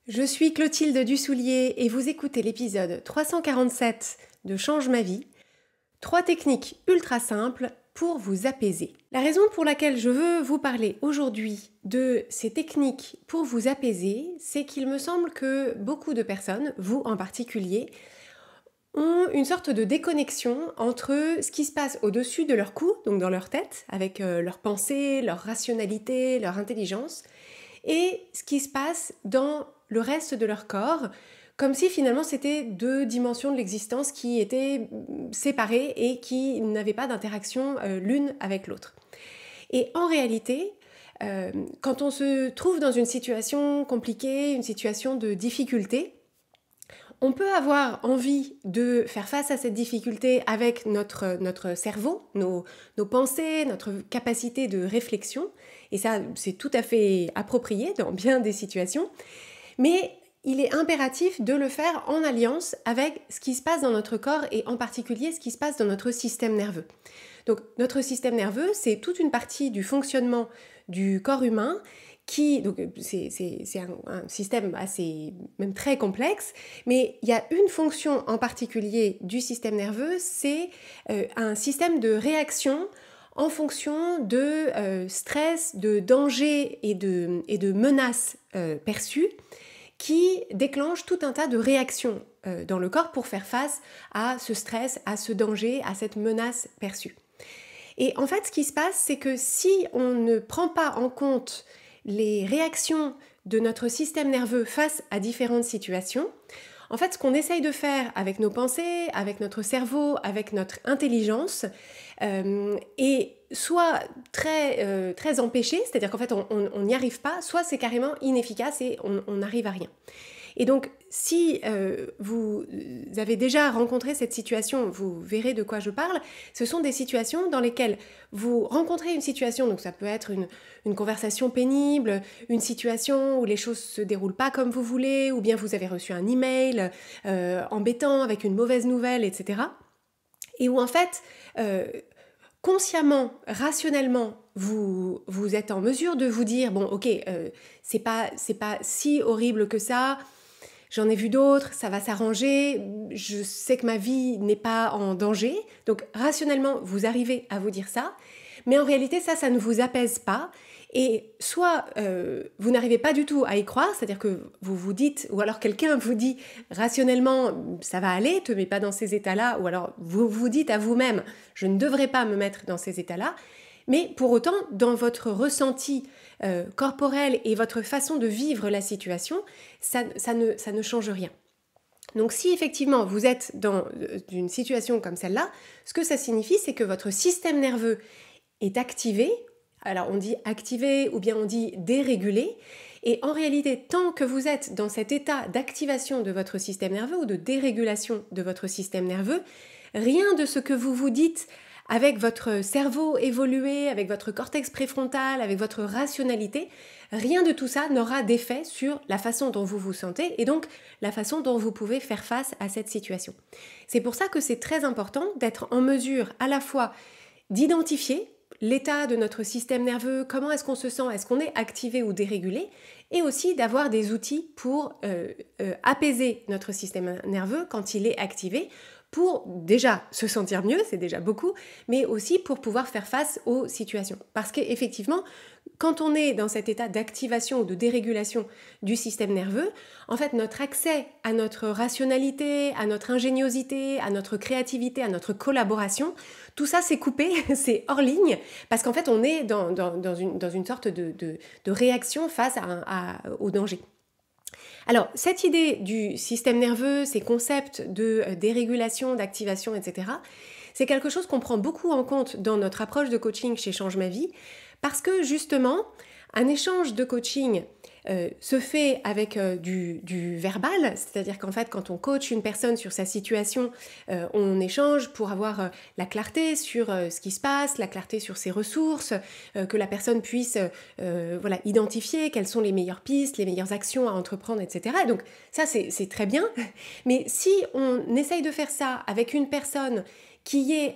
Je suis Clotilde Dussoulier et vous écoutez l'épisode 347 de Change ma vie. 3 techniques ultra simples pour vous apaiser. La raison pour laquelle je veux vous parler aujourd'hui de ces techniques pour vous apaiser, c'est qu'il me semble que beaucoup de personnes, vous en particulier, ont une sorte de déconnexion entre ce qui se passe au-dessus de leur cou, donc dans leur tête, avec leurs pensées, leur rationalité, leur intelligence, et ce qui se passe dans le reste de leur corps, comme si finalement c'était 2 dimensions de l'existence qui étaient séparées et qui n'avaient pas d'interaction l'une avec l'autre. Et en réalité, quand on se trouve dans une situation compliquée, une situation de difficulté, on peut avoir envie de faire face à cette difficulté avec notre cerveau, nos pensées, notre capacité de réflexion, et ça c'est tout à fait approprié dans bien des situations, mais il est impératif de le faire en alliance avec ce qui se passe dans notre corps et en particulier ce qui se passe dans notre système nerveux. Donc notre système nerveux, c'est toute une partie du fonctionnement du corps humain c'est un système assez, même très complexe, mais il y a une fonction en particulier du système nerveux, c'est un système de réaction en fonction de stress, de danger et de menaces perçues qui déclenche tout un tas de réactions dans le corps pour faire face à ce stress, à ce danger, à cette menace perçue. Et en fait, ce qui se passe, c'est que si on ne prend pas en compte les réactions de notre système nerveux face à différentes situations, en fait, ce qu'on essaye de faire avec nos pensées, avec notre cerveau, avec notre intelligence, est soit très empêché, c'est-à-dire qu'en fait, on n'y arrive pas, soit c'est carrément inefficace et on n'arrive à rien. Et donc, si vous avez déjà rencontré cette situation, vous verrez de quoi je parle. Ce sont des situations dans lesquelles vous rencontrez une situation, donc ça peut être une conversation pénible, une situation où les choses se déroulent pas comme vous voulez, ou bien vous avez reçu un email embêtant avec une mauvaise nouvelle, etc. Et où en fait, consciemment, rationnellement, vous êtes en mesure de vous dire, bon ok, c'est pas si horrible que ça, j'en ai vu d'autres, ça va s'arranger, je sais que ma vie n'est pas en danger. Donc rationnellement, vous arrivez à vous dire ça, mais en réalité, ça ne vous apaise pas. Et soit vous n'arrivez pas du tout à y croire, c'est-à-dire que vous vous dites, ou alors quelqu'un vous dit rationnellement, ça va aller, te mets pas dans ces états-là, ou alors vous vous dites à vous-même, je ne devrais pas me mettre dans ces états-là. Mais pour autant, dans votre ressenti corporel et votre façon de vivre la situation, ça ne change rien. Donc si effectivement vous êtes dans une situation comme celle-là, ce que ça signifie, c'est que votre système nerveux est activé. Alors on dit activé ou bien on dit dérégulé. Et en réalité, tant que vous êtes dans cet état d'activation de votre système nerveux ou de dérégulation de votre système nerveux, rien de ce que vous vous dites avec votre cerveau évolué, avec votre cortex préfrontal, avec votre rationalité, rien de tout ça n'aura d'effet sur la façon dont vous vous sentez et donc la façon dont vous pouvez faire face à cette situation. C'est pour ça que c'est très important d'être en mesure à la fois d'identifier l'état de notre système nerveux, comment est-ce qu'on se sent, est-ce qu'on est activé ou dérégulé, et aussi d'avoir des outils pour apaiser notre système nerveux quand il est activé, pour déjà se sentir mieux, c'est déjà beaucoup, mais aussi pour pouvoir faire face aux situations. Parce qu'effectivement, quand on est dans cet état d'activation ou de dérégulation du système nerveux, en fait, notre accès à notre rationalité, à notre ingéniosité, à notre créativité, à notre collaboration, tout ça c'est coupé, c'est hors ligne, parce qu'en fait, on est dans une sorte de réaction face au danger. Alors, cette idée du système nerveux, ces concepts de dérégulation, d'activation, etc., c'est quelque chose qu'on prend beaucoup en compte dans notre approche de coaching chez Change ma vie, parce que justement, un échange de coaching se fait avec du verbal, c'est-à-dire qu'en fait, quand on coach une personne sur sa situation, on échange pour avoir la clarté sur ce qui se passe, la clarté sur ses ressources, que la personne puisse identifier quelles sont les meilleures pistes, les meilleures actions à entreprendre, etc. Et donc ça, c'est très bien, mais si on essaye de faire ça avec une personne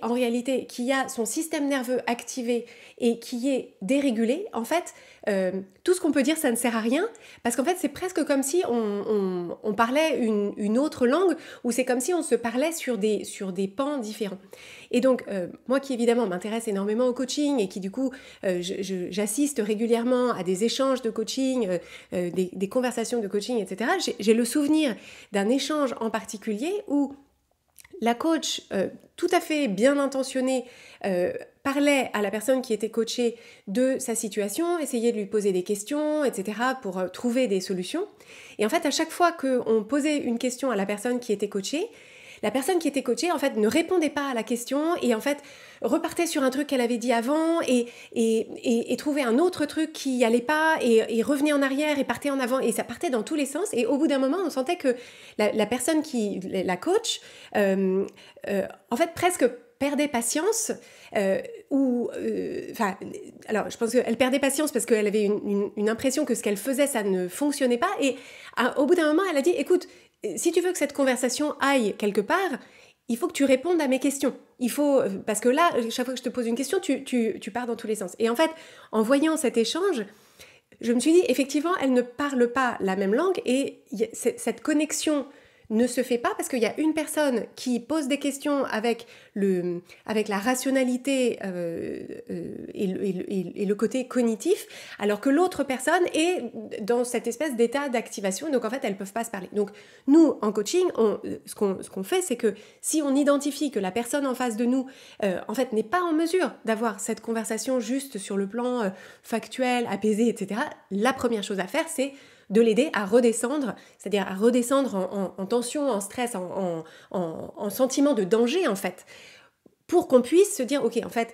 en réalité, qui a son système nerveux activé et qui est dérégulé, en fait, tout ce qu'on peut dire, ça ne sert à rien, parce qu'en fait, c'est presque comme si on parlait une autre langue, ou c'est comme si on se parlait sur des pans différents. Et donc, moi qui évidemment m'intéresse énormément au coaching et qui du coup, j'assiste régulièrement à des échanges de coaching, des conversations de coaching, etc., j'ai le souvenir d'un échange en particulier où la coach, tout à fait bien intentionnée, parlait à la personne qui était coachée de sa situation, essayait de lui poser des questions, etc., pour trouver des solutions. Et en fait, à chaque fois qu'on posait une question à la personne qui était coachée, la personne qui était coachée, en fait, ne répondait pas à la question et en fait, repartait sur un truc qu'elle avait dit avant et trouvait un autre truc qui n'y allait pas et revenait en arrière et partait en avant et ça partait dans tous les sens. Et au bout d'un moment, on sentait que la personne la coach, en fait, presque perdait patience alors je pense qu'elle perdait patience parce qu'elle avait une impression que ce qu'elle faisait, ça ne fonctionnait pas et au bout d'un moment, elle a dit, écoute, si tu veux que cette conversation aille quelque part, il faut que tu répondes à mes questions. Parce que là, chaque fois que je te pose une question, tu pars dans tous les sens. Et en fait, en voyant cet échange, je me suis dit, effectivement, elle ne parle pas la même langue et cette connexion ne se fait pas parce qu'il y a une personne qui pose des questions avec la rationalité et le côté cognitif, alors que l'autre personne est dans cette espèce d'état d'activation, donc en fait elles ne peuvent pas se parler. Donc nous, en coaching, ce qu'on fait, c'est que si on identifie que la personne en face de nous, en fait, n'est pas en mesure d'avoir cette conversation juste sur le plan factuel, apaisé, etc., la première chose à faire, c'est de l'aider à redescendre, c'est-à-dire à redescendre en tension, en stress, en sentiment de danger en fait, pour qu'on puisse se dire, ok, en fait,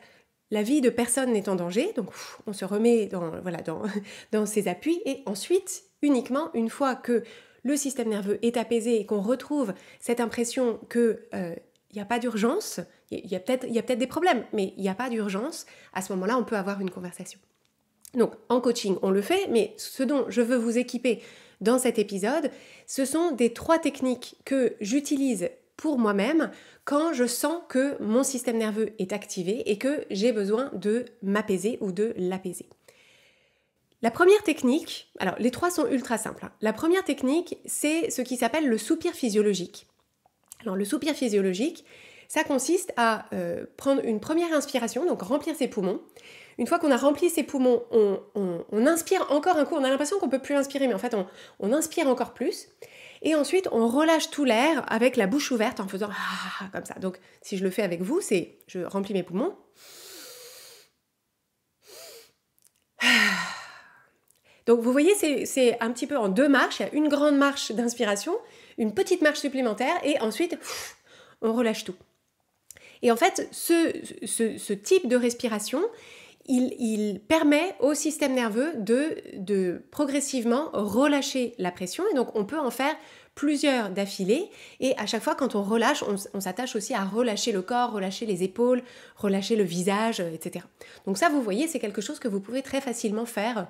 la vie de personne n'est en danger, donc on se remet dans ses appuis, et ensuite, uniquement une fois que le système nerveux est apaisé et qu'on retrouve cette impression que il n'y a pas d'urgence, il y a peut-être des problèmes, mais il n'y a pas d'urgence, à ce moment-là, on peut avoir une conversation. Donc, en coaching, on le fait, mais ce dont je veux vous équiper dans cet épisode, ce sont des 3 techniques que j'utilise pour moi-même quand je sens que mon système nerveux est activé et que j'ai besoin de m'apaiser ou de l'apaiser. La première technique, alors les 3 sont ultra simples. La première technique, c'est ce qui s'appelle le soupir physiologique. Alors, le soupir physiologique, ça consiste à prendre une première inspiration, donc remplir ses poumons. Une fois qu'on a rempli ses poumons, on inspire encore un coup. On a l'impression qu'on ne peut plus inspirer, mais en fait, on inspire encore plus. Et ensuite, on relâche tout l'air avec la bouche ouverte en faisant comme ça. Donc, si je le fais avec vous, je remplis mes poumons. Donc, vous voyez, c'est un petit peu en 2 marches. Il y a une grande marche d'inspiration, une petite marche supplémentaire, et ensuite, on relâche tout. Et en fait, ce type de respiration, il permet au système nerveux de progressivement relâcher la pression. Et donc, on peut en faire plusieurs d'affilée. Et à chaque fois, quand on relâche, on s'attache aussi à relâcher le corps, relâcher les épaules, relâcher le visage, etc. Donc ça, vous voyez, c'est quelque chose que vous pouvez très facilement faire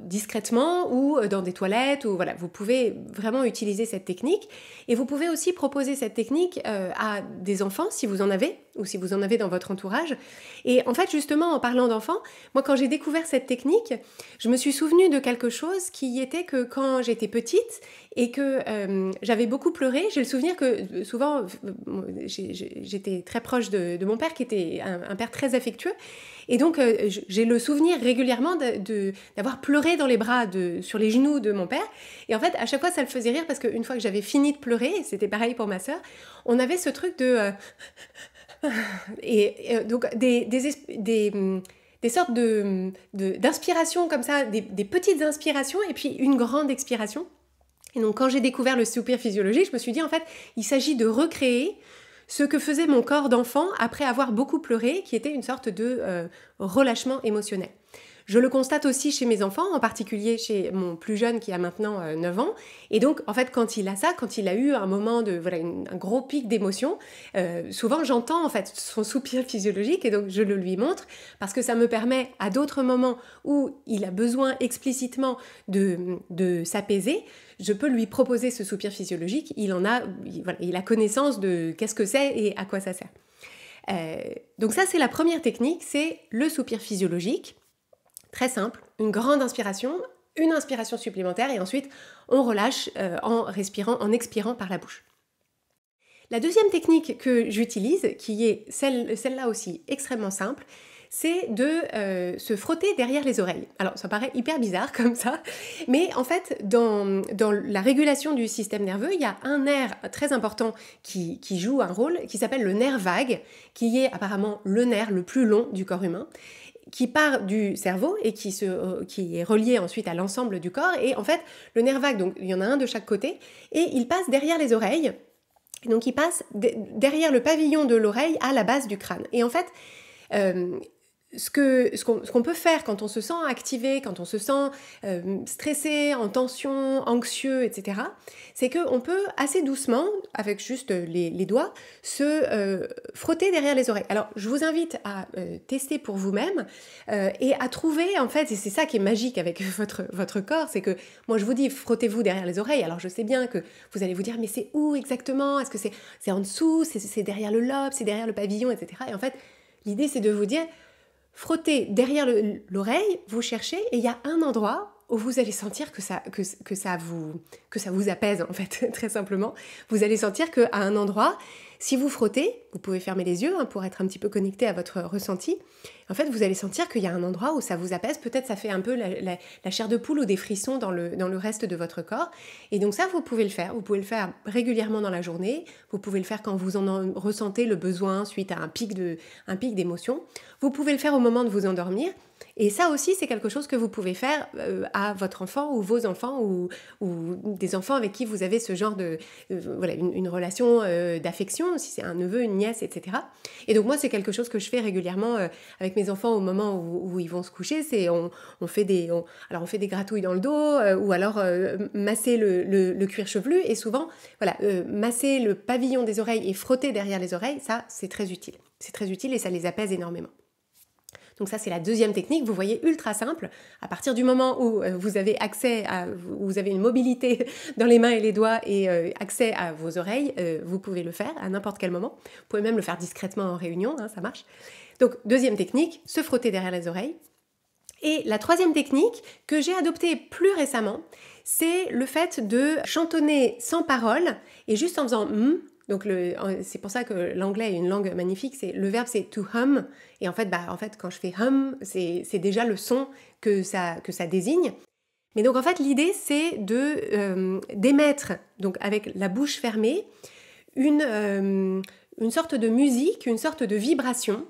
discrètement ou dans des toilettes, ou vous pouvez vraiment utiliser cette technique. Et vous pouvez aussi proposer cette technique à des enfants si vous en avez, ou si vous en avez dans votre entourage. Et en fait, justement, en parlant d'enfants, moi quand j'ai découvert cette technique, je me suis souvenue de quelque chose qui était que quand j'étais petite et que j'avais beaucoup pleuré, j'ai le souvenir que souvent j'étais très proche de mon père, qui était un père très affectueux. Et donc, j'ai le souvenir régulièrement d'avoir pleuré dans les bras, sur les genoux de mon père. Et en fait, à chaque fois, ça le faisait rire parce qu'une fois que j'avais fini de pleurer, et c'était pareil pour ma sœur, on avait ce truc donc des sortes d'inspirations comme ça, des petites inspirations et puis une grande expiration. Et donc, quand j'ai découvert le soupir physiologique, je me suis dit, en fait, il s'agit de recréer ce que faisait mon corps d'enfant après avoir beaucoup pleuré, qui était une sorte de relâchement émotionnel. Je le constate aussi chez mes enfants, en particulier chez mon plus jeune qui a maintenant 9 ans. Et donc, en fait, quand il a ça, quand il a eu un moment de, voilà, un gros pic d'émotion, souvent j'entends en fait son soupir physiologique et donc je le lui montre parce que ça me permet à d'autres moments où il a besoin explicitement de s'apaiser, je peux lui proposer ce soupir physiologique. Il a connaissance de qu'est-ce que c'est et à quoi ça sert. Donc ça, c'est la première technique, c'est le soupir physiologique. Très simple, une grande inspiration, une inspiration supplémentaire et ensuite on relâche en respirant, en expirant par la bouche. La deuxième technique que j'utilise, qui est celle-là aussi extrêmement simple, c'est de se frotter derrière les oreilles. Alors ça paraît hyper bizarre comme ça, mais en fait dans la régulation du système nerveux, il y a un nerf très important qui joue un rôle, qui s'appelle le nerf vague, qui est apparemment le nerf le plus long du corps humain, qui part du cerveau et qui est relié ensuite à l'ensemble du corps. Et en fait, le nerf vague, donc il y en a un de chaque côté, et il passe derrière les oreilles. Donc il passe derrière le pavillon de l'oreille à la base du crâne. Et en fait, ce qu'on peut faire quand on se sent activé, quand on se sent stressé, en tension, anxieux, etc., c'est qu'on peut assez doucement, avec juste les doigts, se frotter derrière les oreilles. Alors, je vous invite à tester pour vous-même et à trouver, en fait, et c'est ça qui est magique avec votre corps, c'est que moi je vous dis, frottez-vous derrière les oreilles. Alors, je sais bien que vous allez vous dire, mais c'est où exactement? Est-ce que c'est en dessous? C'est derrière le lobe? C'est derrière le pavillon, etc. Et en fait, l'idée, c'est de vous dire, frottez derrière l'oreille, vous cherchez, et il y a un endroit où vous allez sentir que ça vous apaise, en fait, très simplement. Vous allez sentir qu'à un endroit, si vous frottez, vous pouvez fermer les yeux pour être un petit peu connecté à votre ressenti. En fait, vous allez sentir qu'il y a un endroit où ça vous apaise. Peut-être ça fait un peu la chair de poule ou des frissons dans le reste de votre corps. Et donc ça, vous pouvez le faire. Vous pouvez le faire régulièrement dans la journée. Vous pouvez le faire quand vous en ressentez le besoin suite à un pic d'émotion. Vous pouvez le faire au moment de vous endormir. Et ça aussi, c'est quelque chose que vous pouvez faire à votre enfant ou vos enfants ou des enfants avec qui vous avez ce genre une relation d'affection, si c'est un neveu, une nièce, etc. Et donc moi, c'est quelque chose que je fais régulièrement avec mes enfants au moment où ils vont se coucher. C'est on fait des gratouilles dans le dos ou alors masser le cuir chevelu. Et souvent, masser le pavillon des oreilles et frotter derrière les oreilles, ça, c'est très utile. C'est très utile et ça les apaise énormément. Donc ça, c'est la deuxième technique, vous voyez, ultra simple. À partir du moment où vous avez vous avez une mobilité dans les mains et les doigts et accès à vos oreilles, vous pouvez le faire à n'importe quel moment. Vous pouvez même le faire discrètement en réunion, ça marche. Donc, deuxième technique, se frotter derrière les oreilles. Et la troisième technique que j'ai adoptée plus récemment, c'est le fait de chantonner sans parole et juste en faisant donc c'est pour ça que l'anglais est une langue magnifique, le verbe c'est to hum, et en fait quand je fais hum, c'est déjà le son que ça désigne. Mais donc en fait l'idée c'est d'émettre, donc avec la bouche fermée, une sorte de musique, une sorte de vibration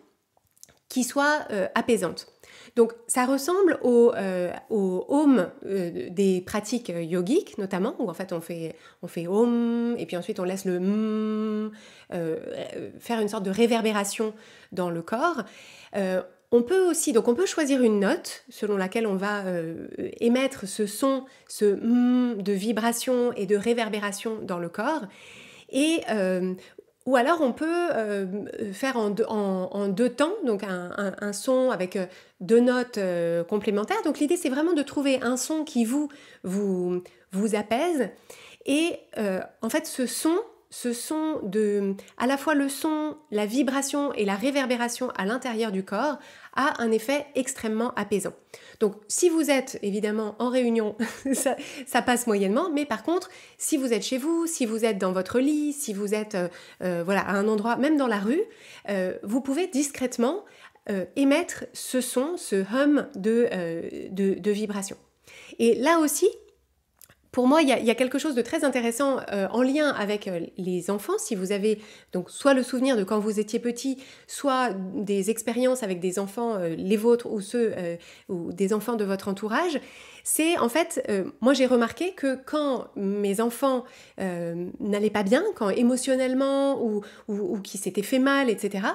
qui soit apaisante. Donc ça ressemble au Om des pratiques yogiques notamment, où en fait on fait Om et puis ensuite on laisse le faire une sorte de réverbération dans le corps. On peut choisir une note selon laquelle on va émettre ce son, ce de vibration et de réverbération dans le corps. Et ou alors on peut faire en deux temps, donc un son avec deux notes complémentaires. Donc l'idée c'est vraiment de trouver un son qui vous apaise. Et en fait ce son à la fois le son, la vibration et la réverbération à l'intérieur du corps a un effet extrêmement apaisant. Donc si vous êtes évidemment en réunion, ça passe moyennement, mais par contre, si vous êtes chez vous, si vous êtes dans votre lit, si vous êtes à un endroit, même dans la rue, vous pouvez discrètement émettre ce son, ce hum de vibration. Et là aussi, pour moi, il y a quelque chose de très intéressant en lien avec les enfants. Si vous avez donc soit le souvenir de quand vous étiez petit, soit des expériences avec des enfants, les vôtres ou ceux ou des enfants de votre entourage, c'est en fait, moi j'ai remarqué que quand mes enfants n'allaient pas bien, quand émotionnellement ou qui s'étaient fait mal, etc.,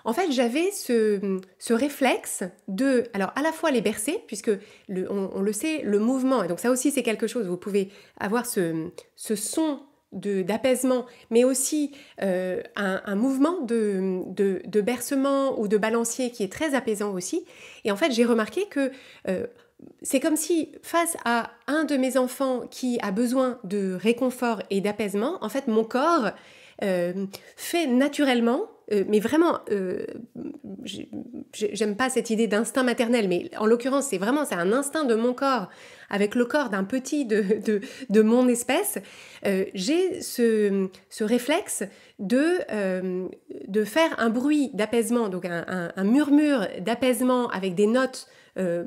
En fait, j'avais ce réflexe de, alors à la fois les bercer, puisque on le sait, le mouvement, et donc ça aussi c'est quelque chose, vous pouvez avoir ce son d'apaisement, mais aussi un mouvement de bercement ou de balancier qui est très apaisant aussi. Et en fait, j'ai remarqué que c'est comme si, face à un de mes enfants qui a besoin de réconfort et d'apaisement, en fait, mon corps euh, fait naturellement, mais vraiment, j'aime pas cette idée d'instinct maternel, mais en l'occurrence, c'est un instinct de mon corps avec le corps d'un petit de mon espèce. J'ai ce réflexe de faire un bruit d'apaisement, donc un murmure d'apaisement avec des notes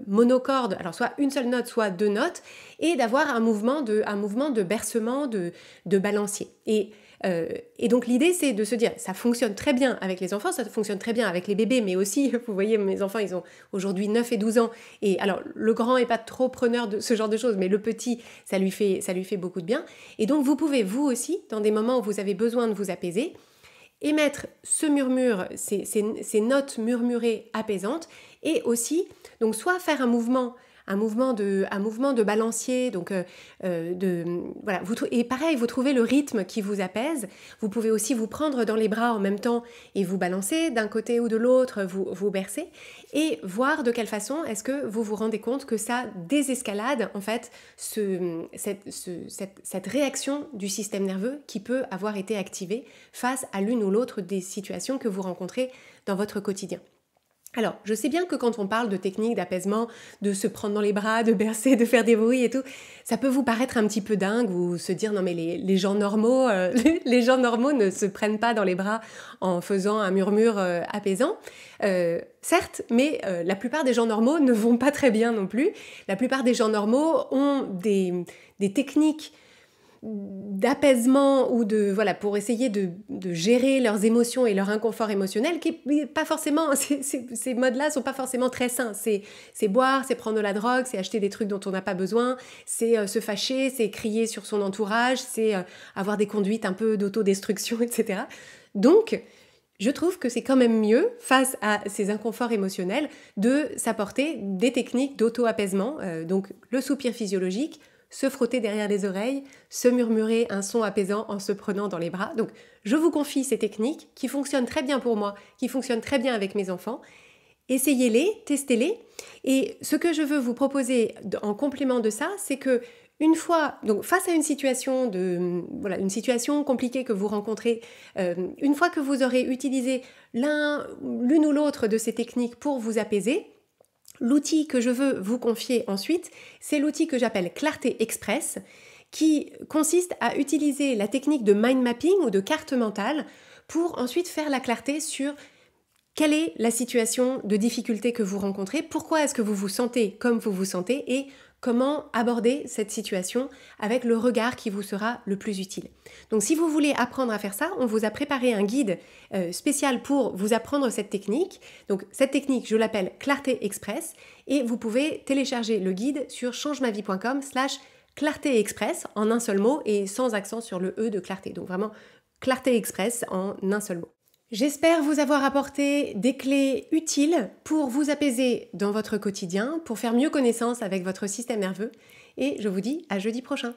monocordes, alors soit une seule note, soit deux notes, et d'avoir un mouvement de bercement, de balancier. Et donc l'idée, c'est de se dire, ça fonctionne très bien avec les enfants, ça fonctionne très bien avec les bébés, mais aussi, vous voyez, mes enfants, ils ont aujourd'hui 9 et 12 ans, et alors le grand est pas trop preneur de ce genre de choses, mais le petit, ça lui fait beaucoup de bien. Et donc vous pouvez, vous aussi, dans des moments où vous avez besoin de vous apaiser, émettre ce murmure, ces notes murmurées apaisantes, et aussi, donc soit faire un mouvement de balancier, donc voilà. Et pareil, vous trouvez le rythme qui vous apaise. Vous pouvez aussi vous prendre dans les bras en même temps et vous balancer d'un côté ou de l'autre, vous bercer, et voir de quelle façon est-ce que vous vous rendez compte que ça désescalade en fait cette réaction du système nerveux qui peut avoir été activée face à l'une ou l'autre des situations que vous rencontrez dans votre quotidien. Alors, je sais bien que quand on parle de techniques d'apaisement, de se prendre dans les bras, de bercer, de faire des bruits et tout, ça peut vous paraître un petit peu dingue ou se dire non mais les gens normaux, les gens normaux ne se prennent pas dans les bras en faisant un murmure apaisant. Certes, mais la plupart des gens normaux ne vont pas très bien non plus. La plupart des gens normaux ont des techniques d'apaisement ou pour essayer de gérer leurs émotions et leur inconfort émotionnel, qui est pas forcément, ces modes-là sont pas forcément très sains. C'est boire, c'est prendre de la drogue, c'est acheter des trucs dont on n'a pas besoin, c'est se fâcher, c'est crier sur son entourage, c'est avoir des conduites un peu d'autodestruction, etc. Donc, je trouve que c'est quand même mieux, face à ces inconforts émotionnels, de s'apporter des techniques d'auto-apaisement, donc le soupir physiologique, se frotter derrière les oreilles, se murmurer un son apaisant en se prenant dans les bras. Donc, je vous confie ces techniques qui fonctionnent très bien pour moi, qui fonctionnent très bien avec mes enfants. Essayez-les, testez-les. Et ce que je veux vous proposer en complément de ça, c'est que une fois, donc face à une situation une situation compliquée que vous rencontrez, une fois que vous aurez utilisé l'une ou l'autre de ces techniques pour vous apaiser, l'outil que je veux vous confier ensuite, c'est l'outil que j'appelle Clarté Express, qui consiste à utiliser la technique de mind mapping ou de carte mentale pour ensuite faire la clarté sur quelle est la situation de difficulté que vous rencontrez, pourquoi est-ce que vous vous sentez comme vous vous sentez et comment aborder cette situation avec le regard qui vous sera le plus utile. Donc si vous voulez apprendre à faire ça, on vous a préparé un guide spécial pour vous apprendre cette technique. Donc cette technique, je l'appelle Clarté Express et vous pouvez télécharger le guide sur changemavie.com/Clarté Express en un seul mot et sans accent sur le E de clarté. Donc vraiment Clarté Express en un seul mot. J'espère vous avoir apporté des clés utiles pour vous apaiser dans votre quotidien, pour faire mieux connaissance avec votre système nerveux et je vous dis à jeudi prochain.